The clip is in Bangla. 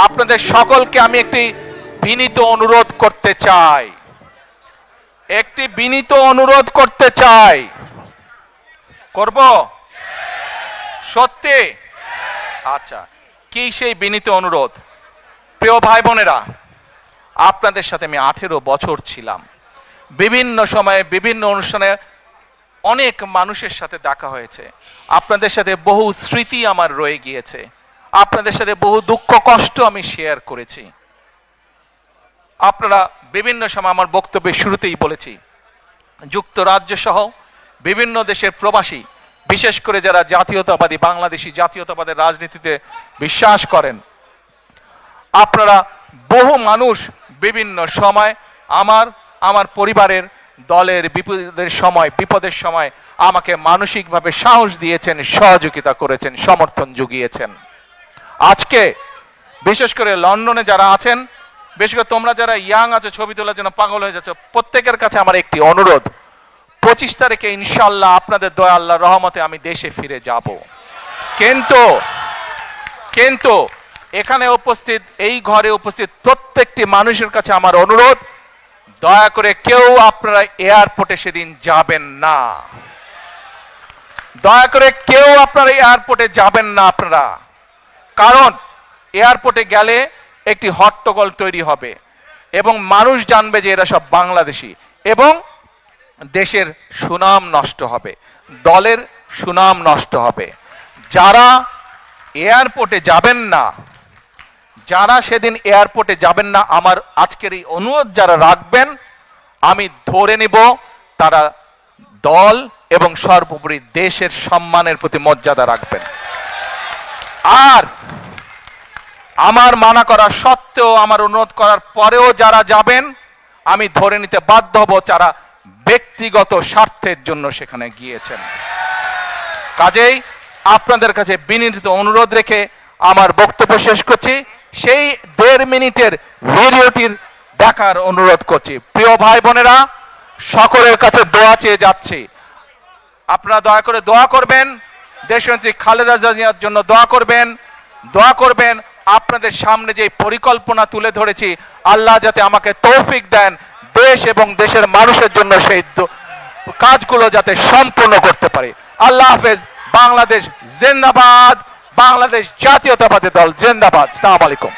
আপনাদের সকলকে আমি একটি বিনীত অনুরোধ করতে চাই, করব সত্যি? আচ্ছা, কি সেই বিনীত অনুরোধ? প্রিয় ভাই বোনেরা, আপনাদের সাথে আমি 18 বছর ছিলাম। বিভিন্ন সময়ে বিভিন্ন অনুষ্ঠানে অনেক মানুষের সাথে দেখা হয়েছে। আপনাদের সাথে বহু স্মৃতি আমার রয়ে গিয়েছে। আপনাদের সাথে বহু দুঃখ কষ্ট আমি শেয়ার করেছি। আপনারা বিভিন্ন সময়, আমার বক্তব্যের শুরুতেই বলেছি, যুক্তরাজ্য সহ বিভিন্ন দেশের প্রবাসী, বিশেষ করে যারা জাতীয়তাবাদী, বাংলাদেশি জাতীয়তাবাদের রাজনীতিতে বিশ্বাস করেন, আপনারা বহু মানুষ বিভিন্ন সময় আমার পরিবারের, দলের বিপদের সময় আমাকে মানসিকভাবে সাহস দিয়েছেন, সহযোগিতা করেছেন, সমর্থন জুগিয়েছেন। আজকে বিশেষ করে লন্ডনে যারা আছেন, বিশেষ করে তোমরা যারা ইয়াং আছো, ছবি তোলার জন্য পাগল হয়ে যাচ্ছ, প্রত্যেকের কাছে আমার একটি অনুরোধ, 25 তারিখে ইনশাআল্লাহ আপনাদের দয়া, আল্লাহর রহমতে আমি দেশে ফিরে যাব। কিন্তু এখানে উপস্থিত, এই ঘরে উপস্থিত প্রত্যেকটি মানুষের কাছে আমার অনুরোধ, দয়া করে কেউ আপনারা এয়ারপোর্টে সেদিন যাবেন না। দয়া করে কেউ আপনারা এয়ারপোর্টে যাবেন না আপনারা। কারণ এয়ারপোর্টে গেলে একটি হট্টগোল তৈরি হবে এবং মানুষ জানবে যে এরা সব বাংলাদেশি, এবং দেশের সুনাম নষ্ট হবে, দলের সুনাম নষ্ট হবে। যারা এয়ারপোর্টে যাবেন না, যারা সেদিন এয়ারপোর্টে যাবেন না, আমার আজকের এই অনুরোধ যারা রাখবেন, আমি ধরে নিব তারা দল এবং সর্বোপরি দেশের সম্মানের প্রতি মর্যাদা রাখবেন। আর আমার মানা করা সত্ত্বেও, আমার অনুরোধ করার পরেও যারা যাবেন, আমি ধরে নিতে বাধ্য হব যারা ব্যক্তিগত স্বার্থের জন্য সেখানে গিয়েছেন। কাজেই আপনাদের কাছে বিনীত অনুরোধ রেখে আমার বক্তব্য শেষ করছি। সেই 1.5 মিনিটের ভিডিওটির দেখার অনুরোধ করছি। প্রিয় ভাই বোনেরা, সকলের কাছে দোয়া চেয়ে যাচ্ছি, আপনারা দয়া করে দোয়া করবেন, দেশনেত্রী খালেদা জিয়ার জন্য দোয়া করবেন। আপনাদের সামনে যে পরিকল্পনা তুলে ধরেছি, আল্লাহ যাতে আমাকে তৌফিক দেন দেশ এবং দেশের মানুষের জন্য সেই কাজগুলো যাতে সম্পূর্ণ করতে পারি। আল্লাহ হাফেজ। বাংলাদেশ জিন্দাবাদ, বাংলাদেশ জাতীয়তাবাদী দল জিন্দাবাদ। আসসালামু আলাইকুম।